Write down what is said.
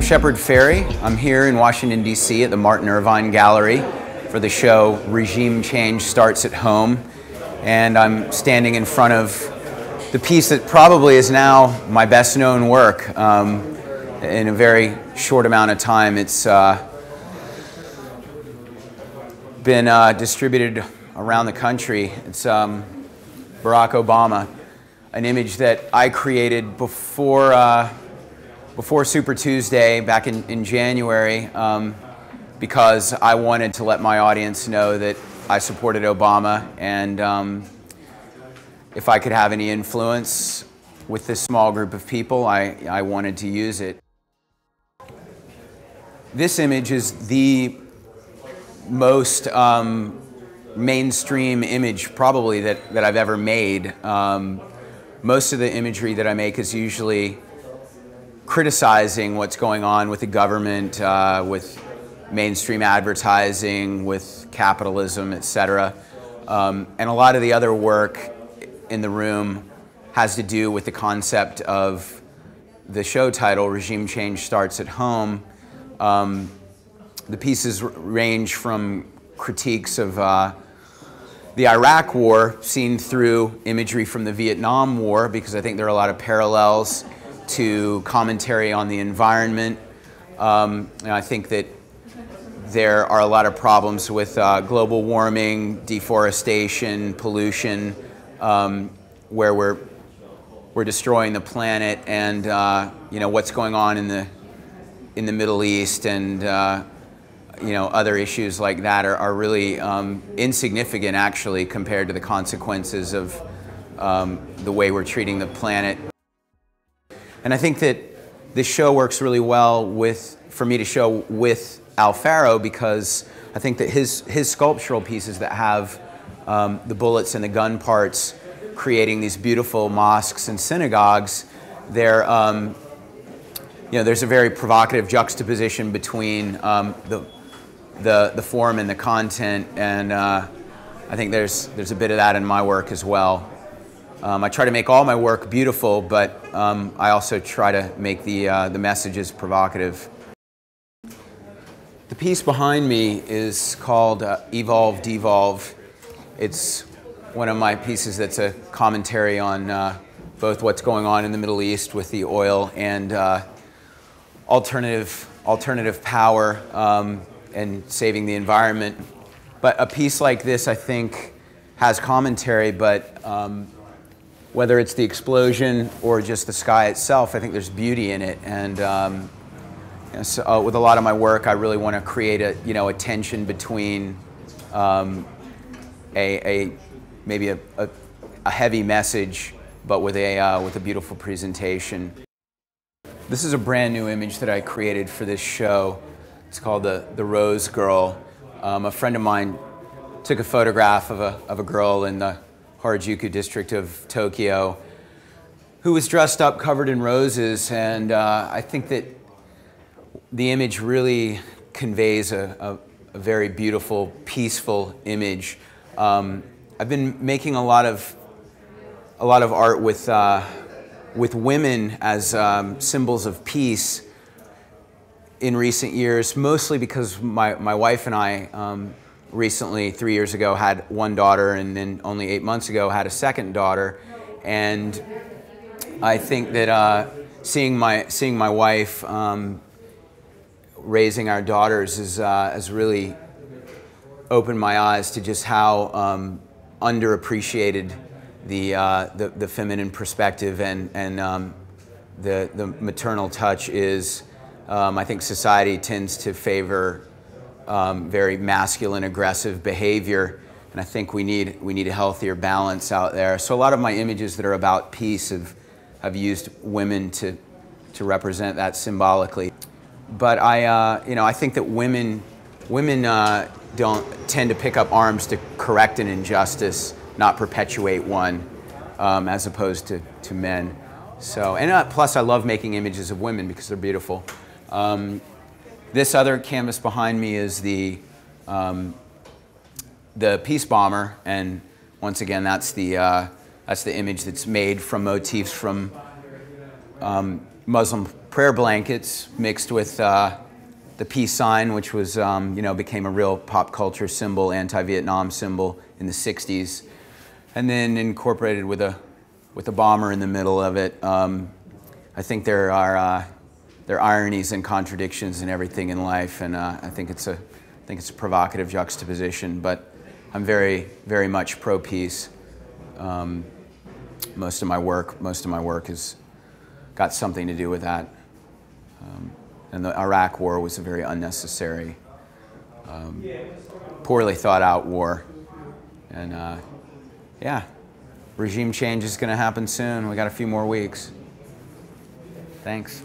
Shepard Fairey. I'm here in Washington, D.C. at the Martin Irvine Gallery for the show Regime Change Starts at Home. And I'm standing in front of the piece that probably is now my best known work. In a very short amount of time, it's been distributed around the country. It's Barack Obama, an image that I created before Super Tuesday back in January, because I wanted to let my audience know that I supported Obama, and if I could have any influence with this small group of people, I wanted to use it. This image is the most mainstream image probably that I've ever made. Most of the imagery that I make is usually criticizing what's going on with the government, with mainstream advertising, with capitalism, etc. And a lot of the other work in the room has to do with the concept of the show title, Regime Change Starts at Home. The pieces range from critiques of the Iraq War seen through imagery from the Vietnam War, because I think there are a lot of parallels to commentary on the environment. And I think that there are a lot of problems with global warming, deforestation, pollution, where we're destroying the planet, and you know, what's going on in the Middle East, and you know, other issues like that are really insignificant actually compared to the consequences of the way we're treating the planet. And I think that this show works really well for me to show with Farrow, because I think that his sculptural pieces that have the bullets and the gun parts creating these beautiful mosques and synagogues, they're, you know, there's a very provocative juxtaposition between the form and the content, and I think there's a bit of that in my work as well. I try to make all my work beautiful, but I also try to make the messages provocative. The piece behind me is called Evolve, Devolve. It's one of my pieces that's a commentary on both what's going on in the Middle East with the oil and alternative power and saving the environment. But a piece like this, I think, has commentary, but whether it's the explosion or just the sky itself, I think there's beauty in it. And you know, so, with a lot of my work, I really want to create a tension between maybe a heavy message, but with a beautiful presentation. This is a brand new image that I created for this show. It's called the Rose Girl. A friend of mine took a photograph of a girl in the Harajuku district of Tokyo who was dressed up covered in roses, and I think that the image really conveys a very beautiful, peaceful image. I've been making a lot of art with women as symbols of peace in recent years, mostly because my wife and I recently, 3 years ago, had one daughter, and then only 8 months ago had a second daughter. And I think that seeing my wife raising our daughters has really opened my eyes to just how underappreciated the feminine perspective and the maternal touch is. I think society tends to favor very masculine, aggressive behavior. And I think we need a healthier balance out there. So a lot of my images that are about peace have used women to represent that symbolically. But I think that women don't tend to pick up arms to correct an injustice, not perpetuate one, as opposed to men. So, and plus I love making images of women because they're beautiful. This other canvas behind me is the Peace Bomber, and once again that's the image that's made from motifs from Muslim prayer blankets mixed with the peace sign, which was became a real pop culture symbol, anti-Vietnam symbol in the '60s, and then incorporated with a bomber in the middle of it. I think there are ironies and contradictions in everything in life, and I think it's a provocative juxtaposition. But I'm very, very much pro-peace. Most of my work has got something to do with that. And the Iraq War was a very unnecessary, poorly thought out war. And yeah, regime change is going to happen soon. We got a few more weeks. Thanks.